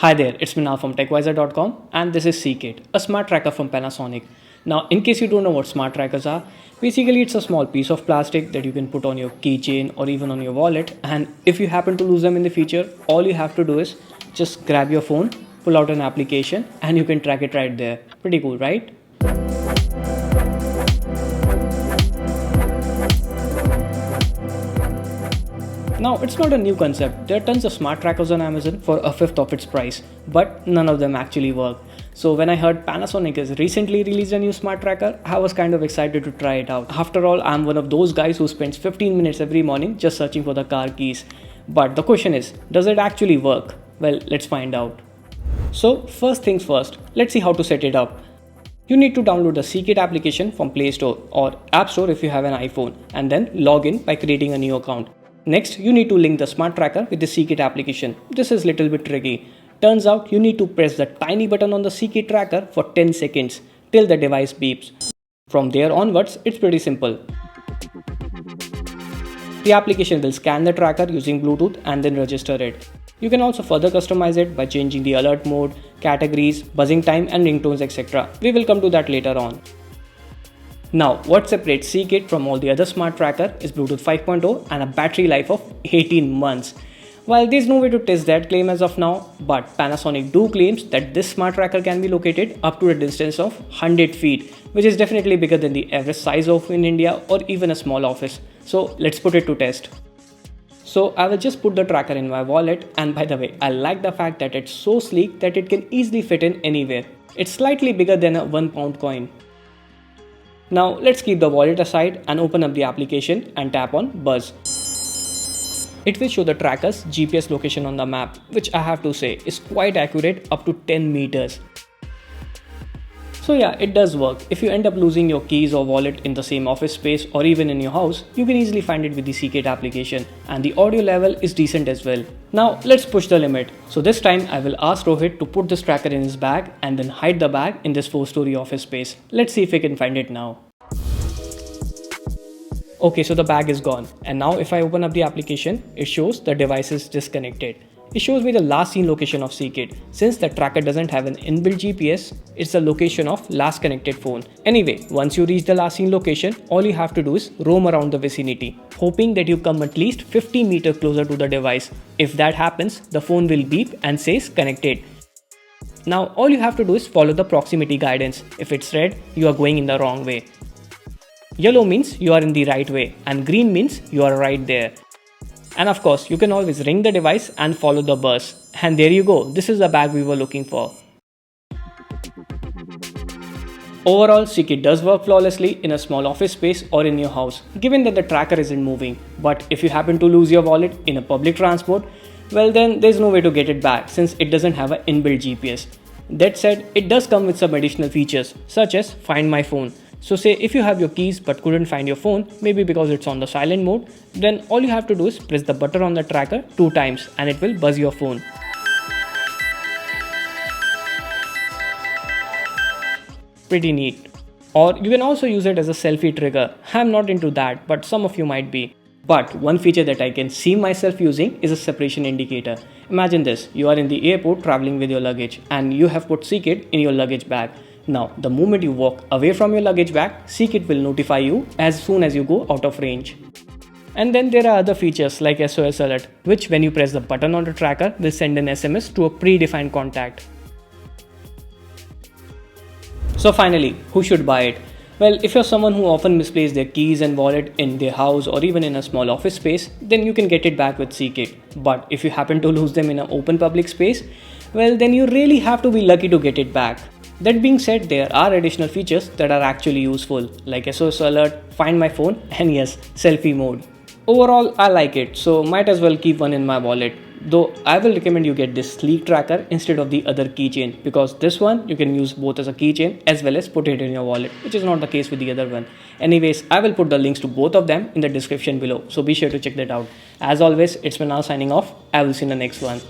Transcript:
Hi there, it's Minal from TechWiser.com and this is Seekit, a smart tracker from Panasonic. Now, in case you don't know what smart trackers are, basically it's a small piece of plastic that you can put on your keychain or even on your wallet, and if you happen to lose them in the future, all you have to do is just grab your phone, pull out an application and you can track it right there. Pretty cool, right? Now, it's not a new concept. There are tons of smart trackers on Amazon for a fifth of its price, but none of them actually work. So when I heard Panasonic has recently released a new smart tracker, I was kind of excited to try it out. After all, I'm one of those guys who spends 15 minutes every morning just searching for the car keys. But the question is, does it actually work? Well, let's find out. So first things first, let's see how to set it up. You need to download the Seekit application from Play Store or App Store if you have an iPhone, and then log in by creating a new account. Next, you need to link the smart tracker with the Seekit application. This is a little bit tricky. Turns out you need to press the tiny button on the Seekit tracker for 10 seconds till the device beeps. From there onwards, it's pretty simple. The application will scan the tracker using Bluetooth and then register it. You can also further customize it by changing the alert mode, categories, buzzing time and ringtones, etc. We will come to that later on. Now, what separates Seekit from all the other smart tracker is Bluetooth 5.0 and a battery life of 18 months. While there's no way to test that claim as of now, but Panasonic do claims that this smart tracker can be located up to a distance of 100 feet, which is definitely bigger than the average size of in India or even a small office. So let's put it to test. So I will just put the tracker in my wallet, and by the way, I like the fact that it's so sleek that it can easily fit in anywhere. It's slightly bigger than a 1 pound coin. Now let's keep the wallet aside and open up the application and tap on Buzz. It will show the tracker's GPS location on the map, which I have to say is quite accurate, up to 10 meters. So yeah, it does work. If you end up losing your keys or wallet in the same office space or even in your house, you can easily find it with the Seekit application, and the audio level is decent as well. Now let's push the limit. So this time I will ask Rohit to put this tracker in his bag and then hide the bag in this 4-story office space. Let's see if we can find it now. Okay, so the bag is gone, and now if I open up the application, it shows the device is disconnected. It shows me the last seen location of Seekit. Since the tracker doesn't have an inbuilt GPS, it's the location of last connected phone. Anyway, once you reach the last seen location, all you have to do is roam around the vicinity, hoping that you come at least 50 meters closer to the device. If that happens, the phone will beep and says connected. Now all you have to do is follow the proximity guidance. If it's red, you are going in the wrong way. Yellow means you are in the right way, and green means you are right there. And of course, you can always ring the device and follow the buzz. And there you go, this is the bag we were looking for. Overall, Seekit does work flawlessly in a small office space or in your house, given that the tracker isn't moving. But if you happen to lose your wallet in a public transport, well then there's no way to get it back since it doesn't have an inbuilt GPS. That said, it does come with some additional features such as Find My Phone. So say if you have your keys but couldn't find your phone, maybe because it's on the silent mode, then all you have to do is press the button on the tracker 2 times and it will buzz your phone. Pretty neat. Or you can also use it as a selfie trigger. I'm not into that, but some of you might be. But one feature that I can see myself using is a separation indicator. Imagine this, you are in the airport traveling with your luggage and you have put Seekit in your luggage bag. Now, the moment you walk away from your luggage bag, Seekit will notify you as soon as you go out of range. And then there are other features like SOS alert, which when you press the button on the tracker will send an SMS to a predefined contact. So finally, who should buy it? Well, if you're someone who often misplaces their keys and wallet in their house or even in a small office space, then you can get it back with Seekit. But if you happen to lose them in an open public space, well then you really have to be lucky to get it back. That being said, there are additional features that are actually useful, like SOS alert, Find My Phone, and yes, selfie mode. Overall, I like it, so might as well keep one in my wallet. Though I will recommend you get this sleek tracker instead of the other keychain, because this one you can use both as a keychain as well as put it in your wallet, which is not the case with the other one. Anyways, I will put the links to both of them in the description below, so be sure to check that out. As always, it's Minal signing off. I will see you in the next one.